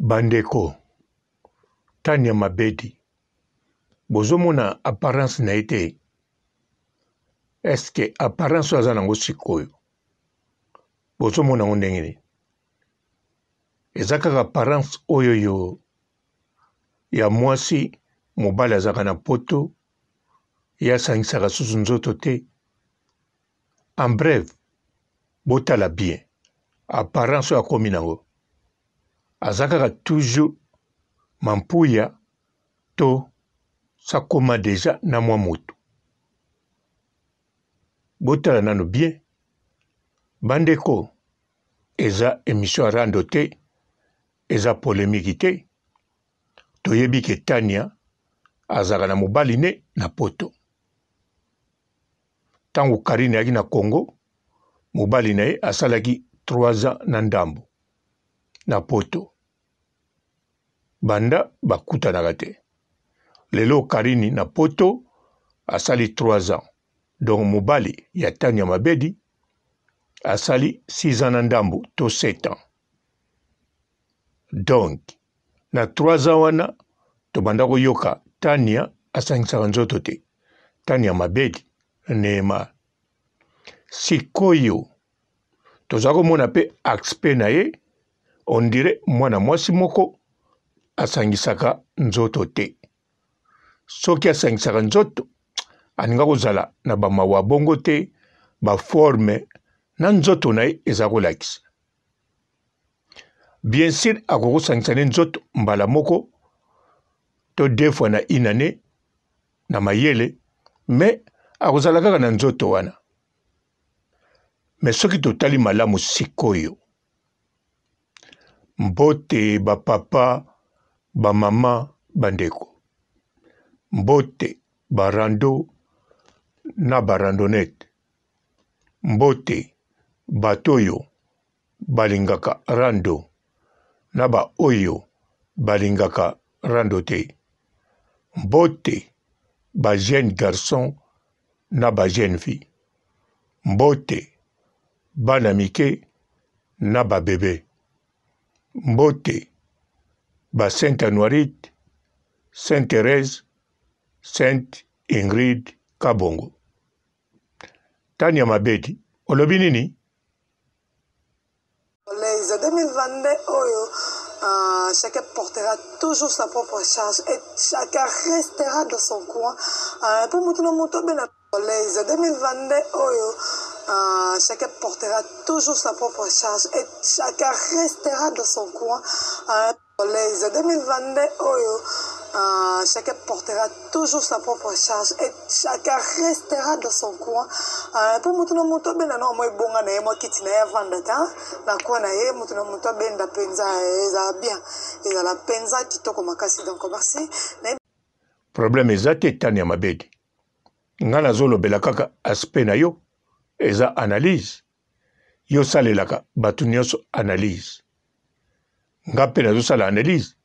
Bandeko, Tania Mabedi, bozomona apparence na été. Est-ce que apparence aza nango sikoyo? Bozomona ngo ndenge nini? Eza kaka apparence oyo yo ya mwasi mobali azaka na poto ya sangisaka susu nzoto te. En bref, botala bien. Apparence ya komi nango. Aza kaka toujours mampuya to sakoma deja na mwa moto. Botala nano bien. Bandeko, eza émission ya rando te, eza polémique te. Toyebi ke Tania azaka na mobali ne na poto. Tango Karine yaki na Congo, mobali na ye asalaki 3 ans na ndambo na poto. Banda bakutanaka te. Lelo Karine na poto asali 3 ans. Donc mobali ya Tania Mabedi asali 6 ans na ndambo to 7 ans. Donc na 3 ans wana tobanda koyoka Tania asangisaka nzoto te. Tania Mabedi Neema. Sikoyo toza komona pe aspect na ye on dirait mwana mwasi moko asangisaka nzoto te. Soki asangisaka nzoto aninga kozala na bamawa bongo te, ba forme na nzoto na ye eza kolakisa. Bien sûr akokosangisa ne nzoto mbala moko to 2 fois na une année na mayele, mais akozala kaka na nzoto wana. Mais soki totali malamu sikoyo, mbote bapapa bamama bandeko, mbote barando na barandonete, mbote batoyo balingaka rando na ba oyo balingaka rando te, mbote ba jeune garçon na ba jeune fille, mbote bana mike na ba bébé, mbote ba Sainte Anuarite, Sainte Thérèse, Sainte Ingrid Kabongo. Tania Mabedi, olobi nini? Les 2022 oyo, chacun portera toujours sa propre charge et chacun restera dans son coin. Pour les 2022 oyo, chacun portera toujours sa propre charge et chacun restera dans son coin. Les 2022 oyo, chacun portera toujours sa propre charge et chacun restera dans son coin. Pour mutuno muto bena no moi bonga na mo kiti na vanda ta na kwa na ye mutuno muto benda penza eza bien eza la penza kitoko makasi donc merci. Problème ezate Tania Mabedi. Ngana zolo bela kaka aspect na yo eza analyse. Yo salelaka batu nyonso analyse. Ngape na zo sala analyse.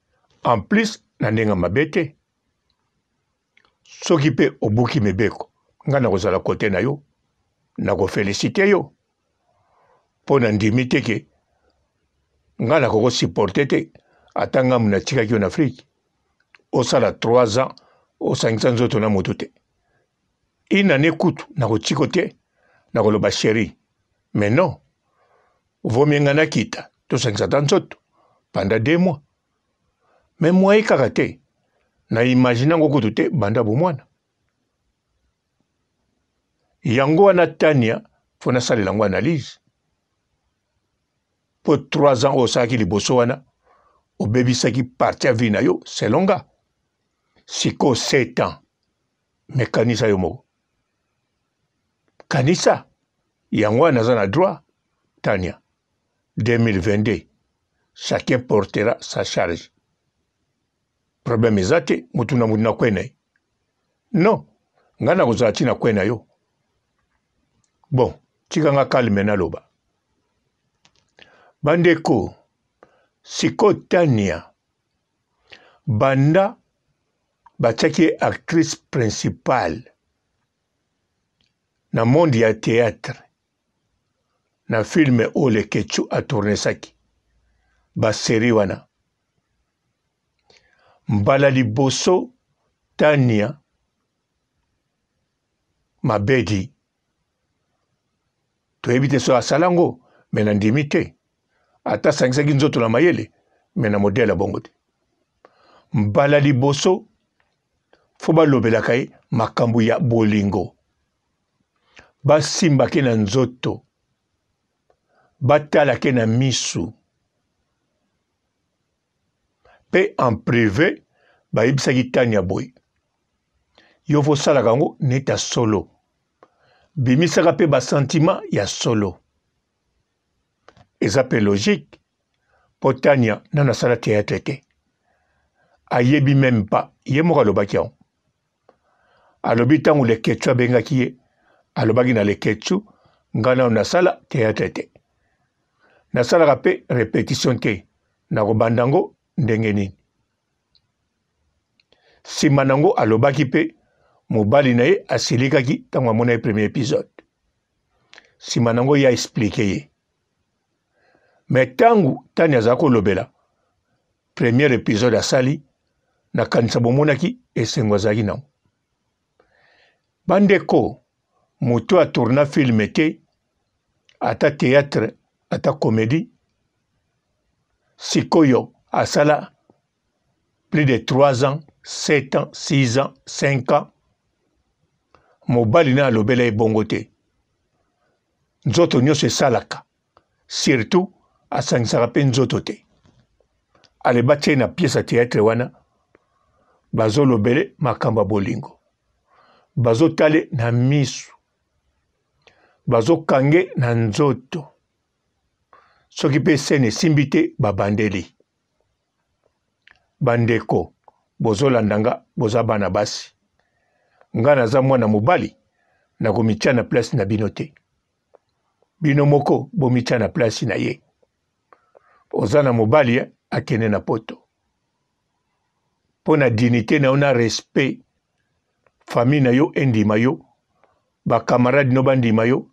En plus na ndenga mabete. Soki pe obuki mebeko. Ngana kozala kote na yo. Na ko féliciter yo. Pona ndimi teke. Ngana koko supporter te. Atanga muna tika kyo na Afrique. Osala 3 ans. Osangisa nzoto na moto te. Une année kutu na ko tiko te. Na ko loba chéri. Mais non. Vomi ngana kita. To sangisa nzoto. Pendant 2 mois. Mais moi kaka te. Na imagina ngo kutu te banda bomwana. Yango wana Tania fona salela ngo analyse. Po 3 ans osaki liboso wana obebisaki parti ya vie na yo selonga. Siko 7 ans. Mais kanisa yo moko. Kanisa yango wana za na droit Tania 2022. Chacun portera sa charge. Problème ezate mutuna mudina kwene. Non, ngana kozala tina kwena yo. Bon, tika nga kalme na loba. Bandeko, siko Tania banda batiaki actrice principale na monde ya théâtre na film Ole Kechu a tourné saki ba série wana mbala liboso Tania Mabedi toyebi te so asalango me na ndimi te ata sangisaki nzoto na mayele me na modele ya bongo te mbala liboso fo balobelaka ye makambo ya bolingo basimbake na nzoto batalake na misu pe en privé bayebisaki Tania boye yo fosalaka yango neta solo bimisaka pe basentima ya solo eza pe logique po Tania nano asala théâtre te ayebi même pas ye moko alobaki yango alobi ntango leketsu abengaki ye alobaki na leketsu ngai nano nasala théâtre te nasalaka pe répétition te nakobanda yango ndenge nini nsima nango alobaki pe mobali na ye asilikaki ntango amona ye premier épisode nsima nango ye aexplike ye me ntango Tania azala kolobela premier épisode asali nakanisa bomonaki esengo azalaki nango bandeko moto atourna filme te ata théâtre ata comédie sikoyo asala plus de 3 ans 7 ans 6 ans 5 ans mobali na alobela ye bongo te nzoto nyonso esalaka surtout asangisaka mpe nzoto te aleba tie na pièce ya théâtre wana bazolobele makambo ya bolingo bazotale na misu bazokange na nzoto soki mpe sene esimbi te babandeli bandeko bozolanda nga boza bana basi nga naza mwana mobali nakomitya na place na bino te bino moko bomitya na place na ye oza na mobali akende na poto mpo na dignité na yo na respect famille na yo endima yo bakamarade no bandima yo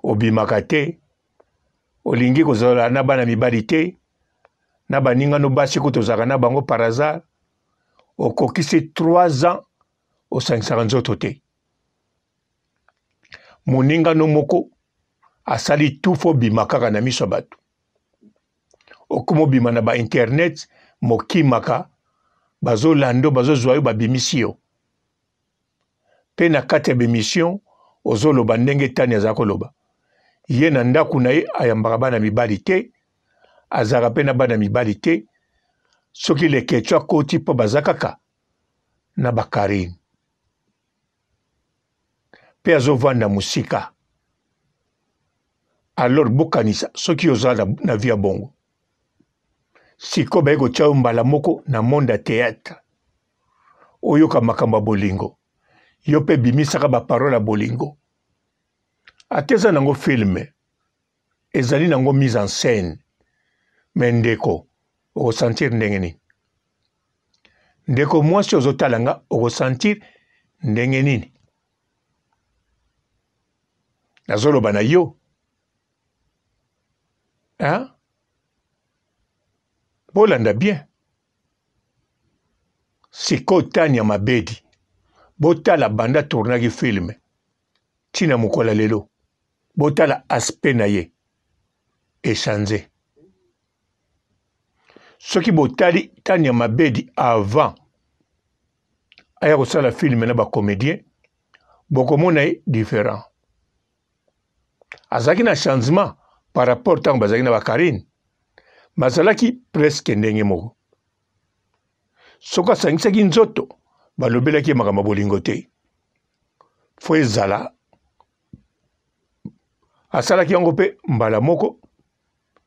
obimaka te olingi kozala na bana mibali te na baningano basi ko tozalaka na bango par hasard okokisi 3 ans osangisaka nzoto te moningano moko asali tout fo bima kaka na miso ya bato okoma obima na bainternet mokimaka bazolando bazozwa yo babimisi yo mpe na kati ya bemission ozoloba ndenge Tania aza koloba ye na ndako na ye ayambaka bana mibali te azalaka mpe na bana mibali te soki leketso akoti mpo baza kaka na bakarine mpe azovanda mosika alors bokanisa soki ozala na vi ya bongo siko baye kotya yo mbala moko na monde ya théâtre oyoka makambo ya bolingo yo mpe bimisaka baparole ya bolingo ate eza nango filme ezali nango mise en scène me ndeko okosentir ndenge nini ndeko mwasi ozotala nga okosentir ndenge nini nazoloba na yo bolanda bien siko Tania Mabedi botala banda tournaki filme ntina mokola lelo botala aspect na ye echange soki botali Tania Mabedi avant aya kosala filme na bacomédien bokomona ye différent azalaki na changement par rapport ntango bazalaki na bakarine bazalaki presque ndenge moko soki asangisaki nzoto balobelaki ye makambo ya bolingo te fo ezala asalaki yango mpe mbala moko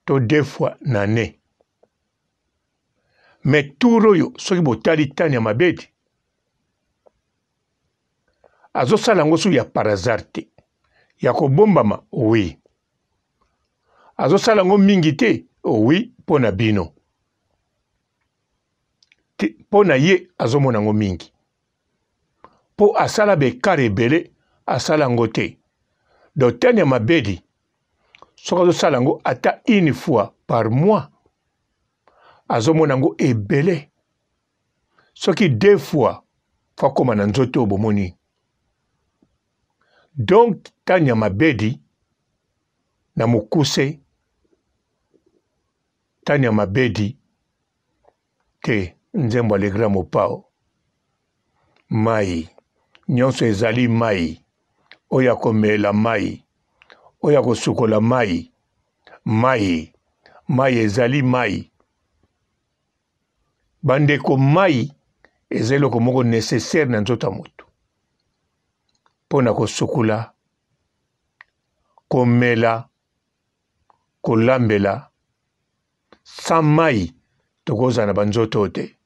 to 2 fois na année me tour oyo soki botali Tania Mabedi azosala yango so ya par hasard te ya kobombama oui azosala yango mingi te oui mpo na bino mpo na ye azomona yango mingi mpo asala bekare ebele asala yango te donc Tania Mabedi soki azosala yango ata 1 fois par mois azomona yango ebele soki 2 fois fa koma na nzoto bomoni. Donc Tania Mabedi na mukuse Tania Mabedi te nzembo alegra mopao mai nyonso ezali mai oya komela mai oya kosukola mai ezali mai bandeko mai ezali eloko moko nécessaire na nzoto ya moto mpona kosukula komela kolambela sans mai tokozala na banzoto te.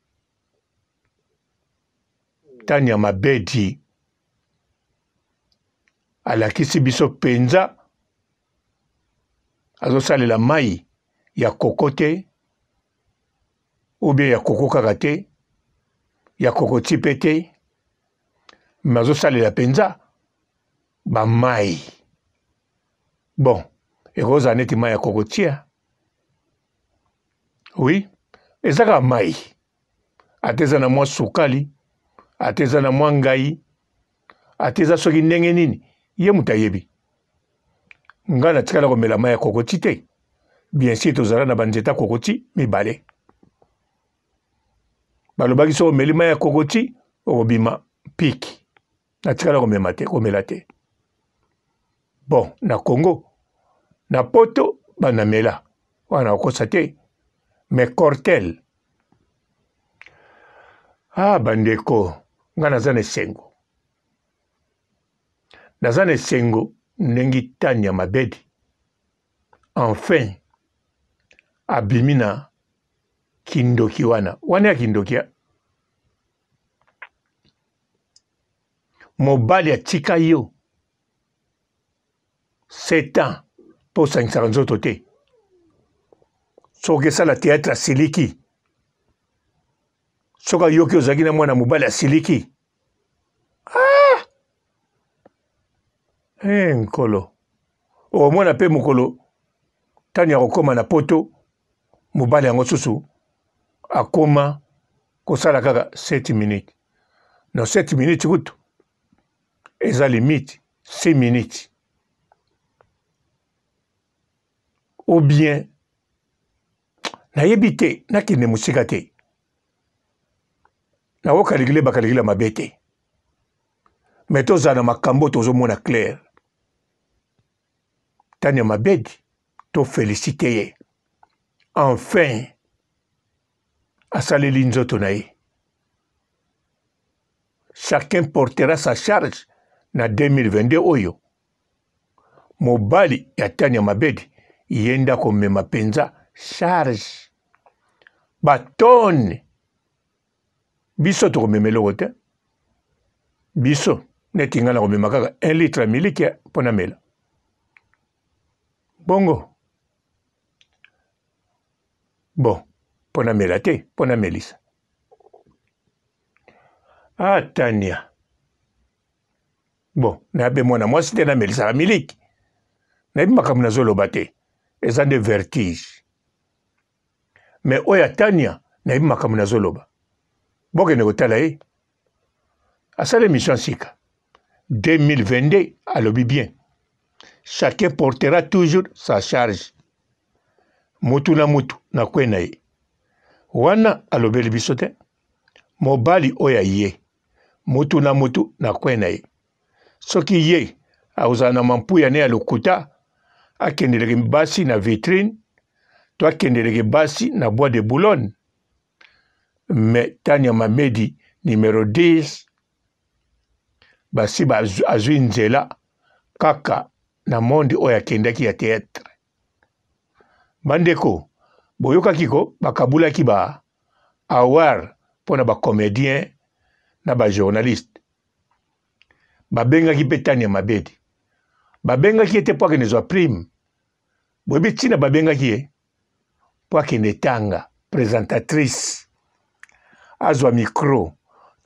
Tania Mabedi alakisi biso penza azosalela mai ya koko te ou bien ya koko kaka te ya koko tipe te mais azosalela penza bamai bon ekozala neti mai ya koko tia oui ezaka mai ateza na mwa sukali ateza na mwa ngai ateza soki ndenge nini ye mutu ayebi ngai natikala komela mai ya kokoti te bien sûr tozala na banzeta kokoti mibale balobaki so omeli mai ya kokoti okobima piki natikala komela te bon na Congo na poto banamela wana okosa te mais cortel bandeko nga naza na esengo ndenge Tania Mabedi enfin abimi na kindoki wana ya kindoki mobali atika yo 7 ans mpo osangisaka nzoto te soki esala théâtre asiliki soki ayoki ozalaki na mwana mobali asiliki nkolo omona mpe mokolo Tania akokoma na poto mobali yango susu akoma kosala kaka 7 minutes na 7 minutes kutu eza limite 6 minutes ou bien nayebi te nakende mosika te nakokalikile bakalikila mabe te mais tozala na makambo tozomona clair. Tania Mabedi to félicite ye enfin asaleli nzoto na ye. Chacun portera sa charge na 2022 oyo mobali ya Tania Mabedi yenda komema penza charge batone biso tokomemela te biso neti nga na komema kaka 1 litre miliki mpona mela bongo bon mpona mela te mpona melisa Tania bon nayebi mwana mwasi te namelisaka miliki nayebi makambo nazoloba te eza nde vertige mais oyo Tania nayebi makambo nazoloba bokende kotala ye asala émission sika 2022 alobi bien chacun portera toujours sa charge mutu na mutu na kwe na ye wana alobeli biso te mobali oyo ye mutu na mutu na kwe na ye soki ye akozala na mampuya ne ya lokuta akendeleki basi na vitrine to akendeleki basi na bois de Boulogne mais Tania Mabedi numéro 10 basi azwi nzela kaka na monde oyo akendaki ya théâtre bandeko boyokaki ko bakabulaki ba award mpona bacomédien na bajournaliste babengaki mpe Tania Mabedi babengaki ye te mpo akende zwa prime boyebi ntina babengaki ye mpo akende tanga présentatrice azwa micro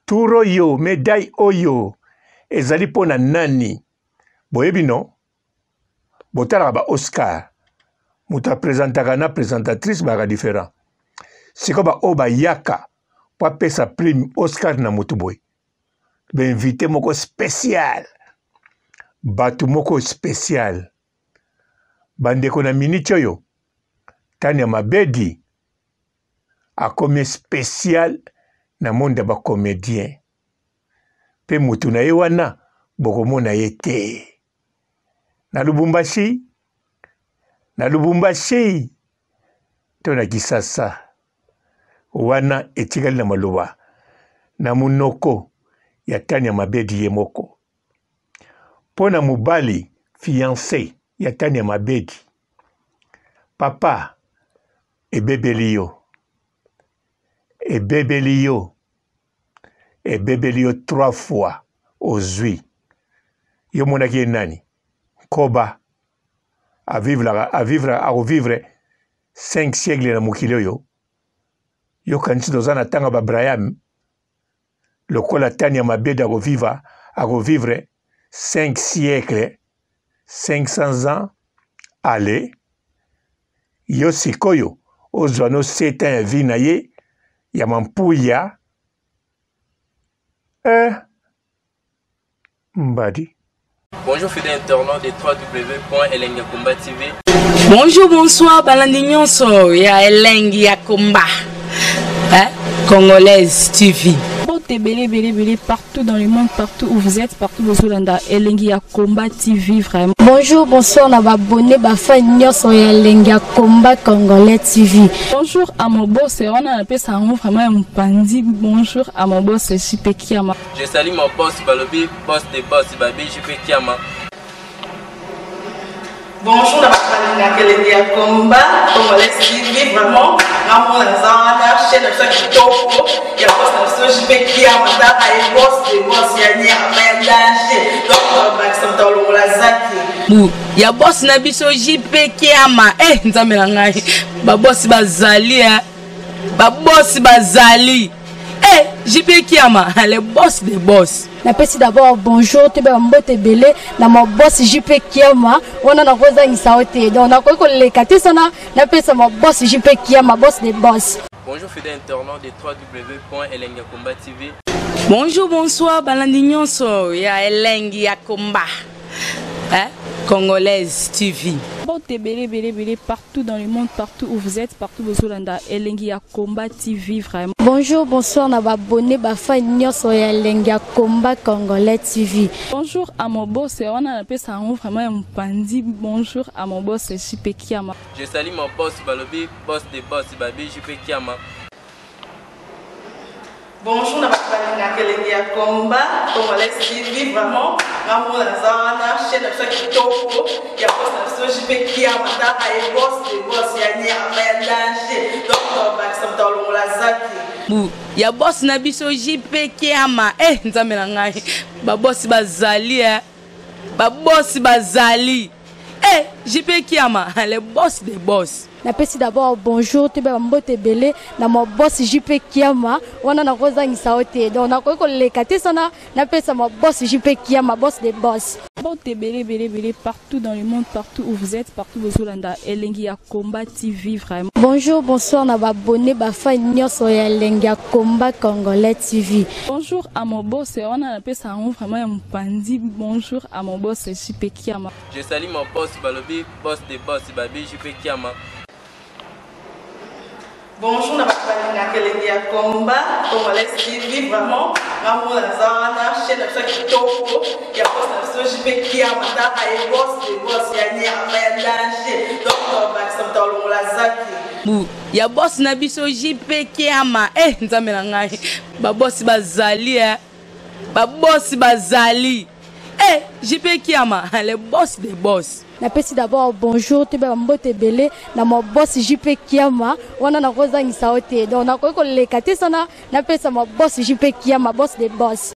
tour oyo médaille oyo ezali mpo na nani boyebi no botalaka ba Oscar moto apresentaka na présentatrice baka différent sikoyo baoyo bayaka po apesa prime Oscar na motu boye bainvite moko spécial bato moko spécial bandeko na miniti oyo Tania Mabedi akomi spécial na monde ya bacomédien pe mutu na ye wana bokomona ye te na Lubumbashi to na Kisasa wana etikali na maloba na munoko ya Tania Mabedi ye moko pona mubali fiancé ya Tania Mabedi papa ebebeli yo 3 fois ozwi yo monaki ye nani koba à revivre 5 siècles na mokili oyo yo kanisi toza na tanga ba Braham lokola Tania Mabedi à revivre 5 siècles 500 ans allez yo sikoyo ozwa no 7 ans ya vie na ye ya mampuya mbadi. Bonjour fidèles internautes de www.elengiakomba TV. Bonjour, bonsoir, balandignon so ya Elengiakomba Congolaise TV. Belé partout dans le monde, partout où vous êtes, partout où vous êtes, Elengiakomba TV vraiment. Bonjour, bonsoir, on a abonné fan sur Elengiakomba Congolais TV. Bonjour à mon boss, on a appelé ça vraiment un pandi. Bonjour à mon boss, JP Kiama. Je salue mon boss Balobi, boss des boss Babi, JP Kiama. Bonjour, à Elengiakomba Congolais TV vraiment. Ramon Lazana, chaîne de ça qui topo, il y a pas de JP Kiama, il boss des boss, il y a ni à danger. Donc, Maxime Tolo Lazaki. Il y a boss Nabiso JP Kiama. Nzambe na ngai. Ba boss bazali ba boss bazali. JP Kiama, le boss des boss. Napesi d'abord bonjour, tu peux mbote belé na mon boss JP Kiama, on a na rosa ngisaote. Donc na ko le katisana, napesa mon boss JP Kiama, boss des boss. Bonjour fidèles internautes de www.elengiakomba TV. Bonjour, bonsoir, balandignon so ya Elengiakomba Congolaise TV. Belé partout dans le monde, partout où vous êtes, partout où vous êtes, Elengiakomba TV vraiment. Bonjour, bonsoir, on a abonné fan sur Elengiakomba Congolais TV. Bonjour à mon boss, on a appelé ça vraiment un pandi. Bonjour à mon boss, JP Kiama. Je salue mon boss Balobi, boss des boss Babi, JP Kiama. Bonjour, à Elengiakomba Congolais TV vraiment. Ramon Lazana, chaîne de ça qui topo, il y a pas de JP Kiama, il boss des boss, il y a ni à danger. Donc, Maxime Tolo Lazaki. Il y a boss Nabiso JP Kiama. Nzambe na ngai. Ba boss bazali ba boss bazali. JP Kiama, le boss des boss. Napesi d'abord bonjour, tu peux mbote belé na mon boss JP Kiama, on a na rosa ngisaote. Donc na ko le katisana, napesa mon boss JP Kiama, boss des boss. Belé partout dans le monde, partout où vous êtes, partout où vous êtes, Elengiakomba TV vraiment. Bonjour, bonsoir, on a abonné fan sur Elengiakomba Congolais TV. Bonjour à mon boss, on a appelé ça vraiment un pandi. Bonjour à mon boss, JP Kiama. Je salue mon boss Balobi, boss des boss Babi, JP Kiama. Bonjour, à Elengiakomba Congolais TV vraiment. Ramon Lazana, chaîne de ça qui topo, il y a pas de JP Kiama, il boss des boss, il y a ni à danger. Donc, Maxime Tolo Lazaki. Il y a boss Nabiso JP Kiama. Nzambe na ngai. Ba boss bazali ba boss bazali. JP Kiama, le boss des boss. Napesi d'abord bonjour, tu peux mbote belé na mon boss JP Kiama, on a na rosa ngisaote. Donc na ko le katisana, napesa mon boss JP Kiama, boss des boss.